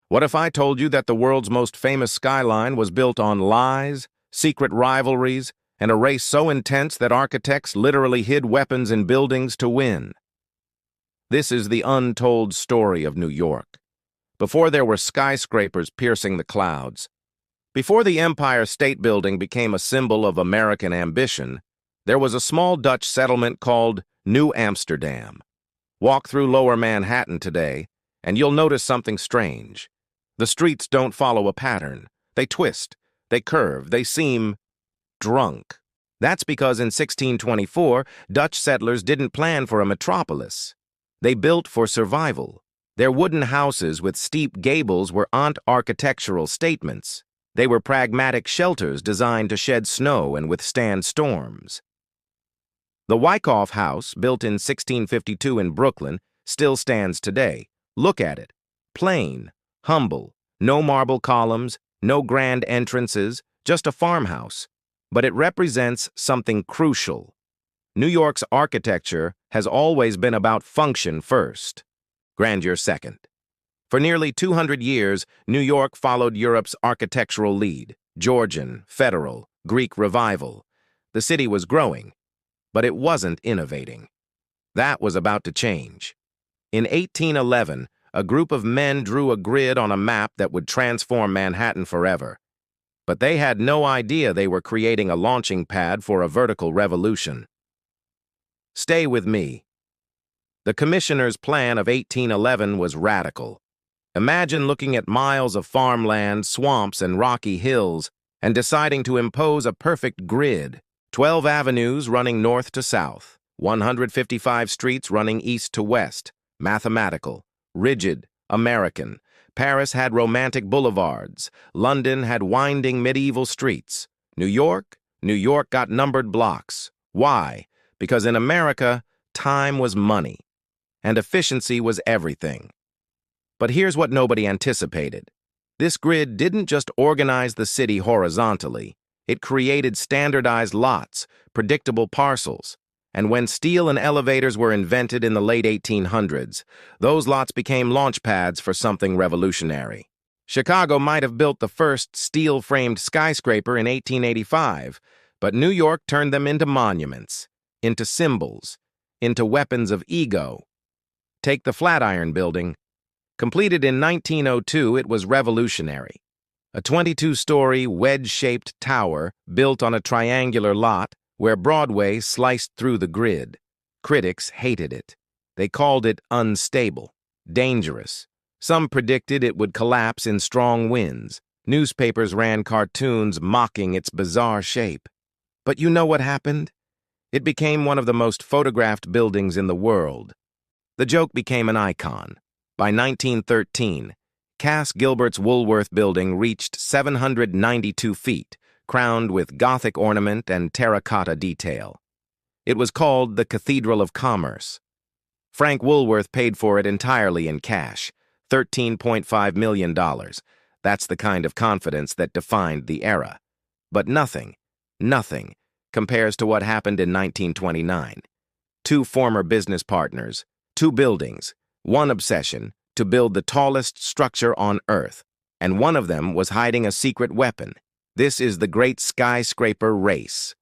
What if I told you that the world's most famous skyline was built on lies, secret rivalries, and a race so intense that architects literally hid weapons in buildings to win? This is the untold story of New York. Before there were skyscrapers piercing the clouds, before the Empire State Building became a symbol of American ambition, there was a small Dutch settlement called New Amsterdam. Walk through Lower Manhattan today, and you'll notice something strange. The streets don't follow a pattern. They twist, they curve, they seem drunk. That's because in 1624, Dutch settlers didn't plan for a metropolis. They built for survival. Their wooden houses with steep gables aren't architectural statements. They were pragmatic shelters designed to shed snow and withstand storms. The Wyckoff House, built in 1652 in Brooklyn, still stands today. Look at it. Plain, humble, no marble columns, no grand entrances, just a farmhouse. But it represents something crucial. New York's architecture has always been about function first, grandeur second. For nearly 200 years, New York followed Europe's architectural lead: Georgian, Federal, Greek Revival. The city was growing, but it wasn't innovating. That was about to change. In 1811, a group of men drew a grid on a map that would transform Manhattan forever. But they had no idea they were creating a launching pad for a vertical revolution. Stay with me. The commissioner's plan of 1811 was radical. Imagine looking at miles of farmland, swamps, and rocky hills, and deciding to impose a perfect grid: 12 avenues running north to south, 155 streets running east to west. Mathematical, rigid, American. Paris had romantic boulevards. London had winding medieval streets. New York got numbered blocks. Why? Because in America, time was money, and efficiency was everything. But here's what nobody anticipated. This grid didn't just organize the city horizontally. It created standardized lots, predictable parcels. And when steel and elevators were invented in the late 1800s, those lots became launch pads for something revolutionary. Chicago might have built the first steel-framed skyscraper in 1885, but New York turned them into monuments, into symbols, into weapons of ego. Take the Flatiron Building. Completed in 1902, it was revolutionary. A 22-story, wedge-shaped tower built on a triangular lot where Broadway sliced through the grid. Critics hated it. They called it unstable, dangerous. Some predicted it would collapse in strong winds. Newspapers ran cartoons mocking its bizarre shape. But you know what happened? It became one of the most photographed buildings in the world. The joke became an icon. By 1913, Cass Gilbert's Woolworth Building reached 792 feet, crowned with Gothic ornament and terracotta detail. It was called the Cathedral of Commerce. Frank Woolworth paid for it entirely in cash, $13.5 million. That's the kind of confidence that defined the era. But nothing compares to what happened in 1929. Two former business partners, two buildings, one obsession: to build the tallest structure on Earth, and one of them was hiding a secret weapon. This is the great skyscraper race.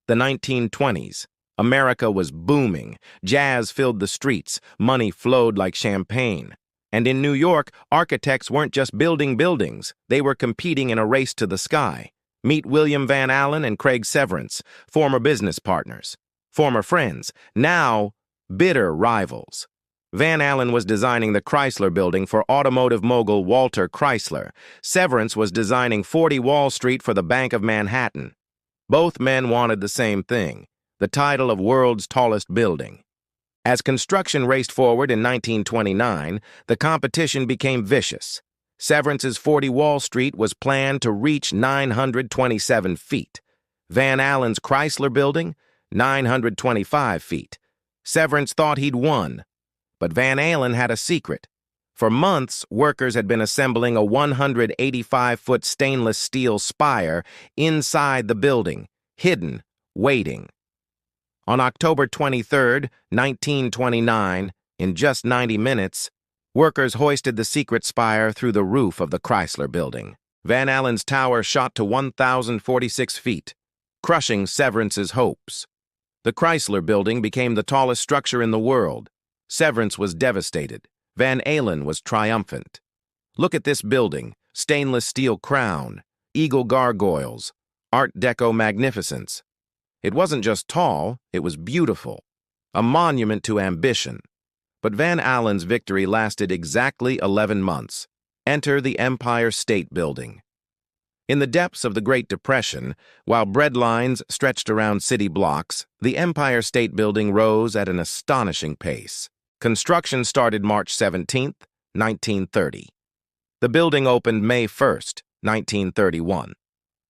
The 1920s. America was booming. Jazz filled the streets. Money flowed like champagne. And in New York, architects weren't just building buildings. They were competing in a race to the sky. Meet William Van Allen and Craig Severance, former business partners, former friends, now bitter rivals. Van Allen was designing the Chrysler Building for automotive mogul Walter Chrysler. Severance was designing 40 Wall Street for the Bank of Manhattan. Both men wanted the same thing: the title of world's tallest building. As construction raced forward in 1929, the competition became vicious. Severance's 40 Wall Street was planned to reach 927 feet. Van Allen's Chrysler Building, 925 feet. Severance thought he'd won. But Van Allen had a secret. For months, workers had been assembling a 185-foot stainless steel spire inside the building, hidden, waiting. On October 23, 1929, in just 90 minutes, Workers hoisted the secret spire through the roof of the Chrysler Building. Van Allen's tower shot to 1,046 feet, crushing Severance's hopes. The Chrysler Building became the tallest structure in the world. Severance was devastated. Van Allen was triumphant. Look at this building: stainless steel crown, eagle gargoyles, Art Deco magnificence. It wasn't just tall, it was beautiful, a monument to ambition. But Van Allen's victory lasted exactly 11 months. Enter the Empire State Building. In the depths of the Great Depression, while bread lines stretched around city blocks, the Empire State Building rose at an astonishing pace. Construction started March 17, 1930. The building opened May 1, 1931.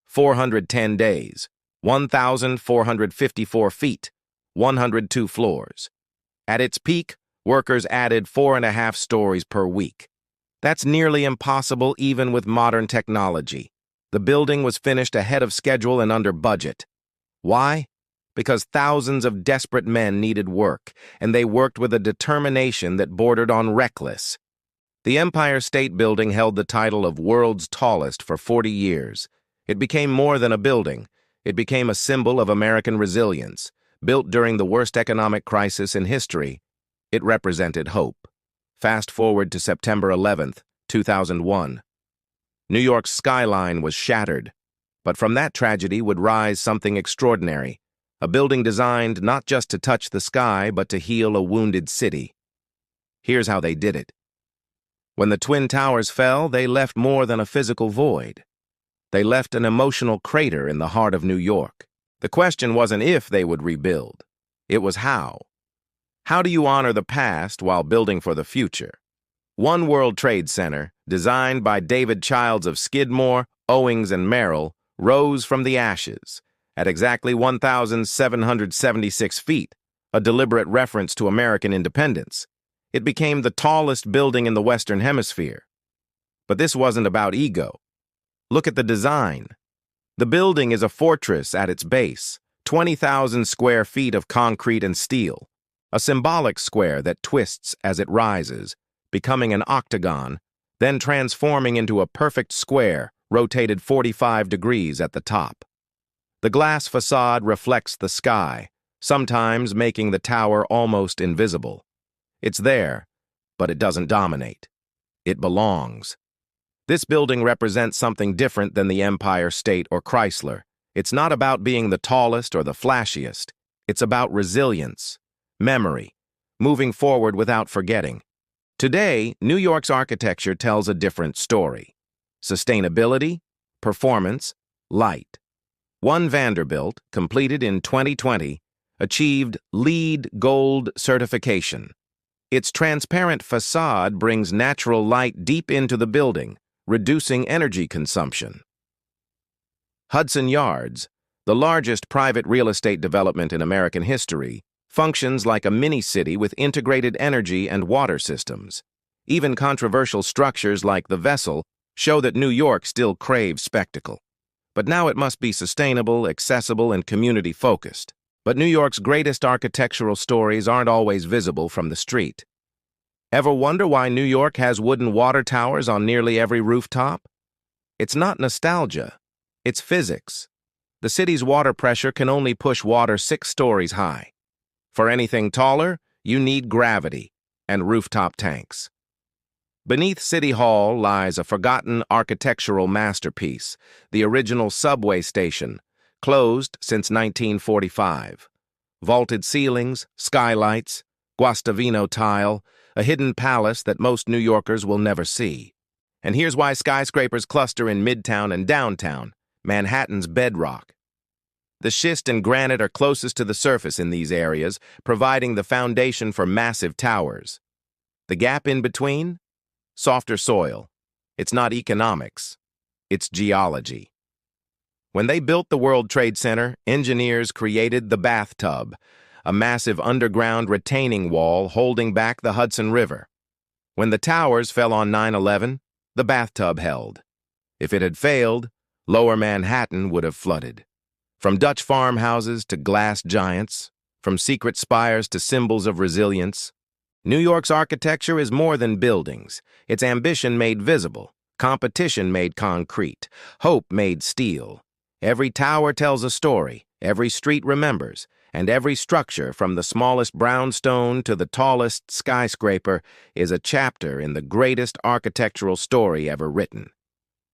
410 days, 1,454 feet, 102 floors. At its peak, workers added 4.5 stories per week. That's nearly impossible even with modern technology. The building was finished ahead of schedule and under budget. Why? Because thousands of desperate men needed work, and they worked with a determination that bordered on reckless. The Empire State Building held the title of world's tallest for 40 years. It became more than a building. It became a symbol of American resilience. Built during the worst economic crisis in history, it represented hope. Fast forward to September 11, 2001. New York's skyline was shattered, but from that tragedy would rise something extraordinary, a building designed not just to touch the sky, but to heal a wounded city. Here's how they did it. When the Twin Towers fell, they left more than a physical void. They left an emotional crater in the heart of New York. The question wasn't if they would rebuild. It was how. How do you honor the past while building for the future? One World Trade Center, designed by David Childs of Skidmore, Owings, and Merrill, rose from the ashes at exactly 1,776 feet, a deliberate reference to American independence. It became the tallest building in the Western Hemisphere. But this wasn't about ego. Look at the design. The building is a fortress at its base, 20,000 square feet of concrete and steel, a symbolic square that twists as it rises, becoming an octagon, then transforming into a perfect square, rotated 45 degrees at the top. The glass facade reflects the sky, sometimes making the tower almost invisible. It's there, but it doesn't dominate. It belongs. This building represents something different than the Empire State or Chrysler. It's not about being the tallest or the flashiest. It's about resilience, memory, moving forward without forgetting. Today, New York's architecture tells a different story. Sustainability, performance, light. One Vanderbilt, completed in 2020, achieved LEED Gold certification. Its transparent facade brings natural light deep into the building, reducing energy consumption. Hudson Yards, the largest private real estate development in American history, functions like a mini-city with integrated energy and water systems. Even controversial structures like the Vessel show that New York still craves spectacle. But now it must be sustainable, accessible, and community-focused. But New York's greatest architectural stories aren't always visible from the street. Ever wonder why New York has wooden water towers on nearly every rooftop? It's not nostalgia, it's physics. The city's water pressure can only push water 6 stories high. For anything taller, you need gravity and rooftop tanks. Beneath City Hall lies a forgotten architectural masterpiece, the original subway station, closed since 1945. Vaulted ceilings, skylights, Guastavino tile, a hidden palace that most New Yorkers will never see. And here's why skyscrapers cluster in Midtown and downtown, Manhattan's bedrock. The schist and granite are closest to the surface in these areas, providing the foundation for massive towers. The gap in between? Softer soil. It's not economics, it's geology. When they built the World Trade Center, engineers created the bathtub, a massive underground retaining wall holding back the Hudson River. When the towers fell on 9/11, the bathtub held. If it had failed, Lower Manhattan would have flooded. From Dutch farmhouses to glass giants, from secret spires to symbols of resilience, New York's architecture is more than buildings. It's ambition made visible, competition made concrete, hope made steel. Every tower tells a story, every street remembers, and every structure, from the smallest brownstone to the tallest skyscraper, is a chapter in the greatest architectural story ever written.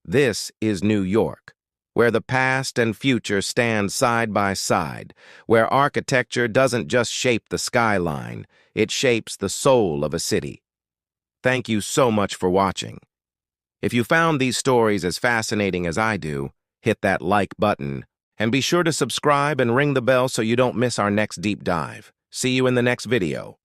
This is New York, where the past and future stand side by side, where architecture doesn't just shape the skyline, it shapes the soul of a city. Thank you so much for watching. If you found these stories as fascinating as I do, hit that like button, and be sure to subscribe and ring the bell so you don't miss our next deep dive. See you in the next video.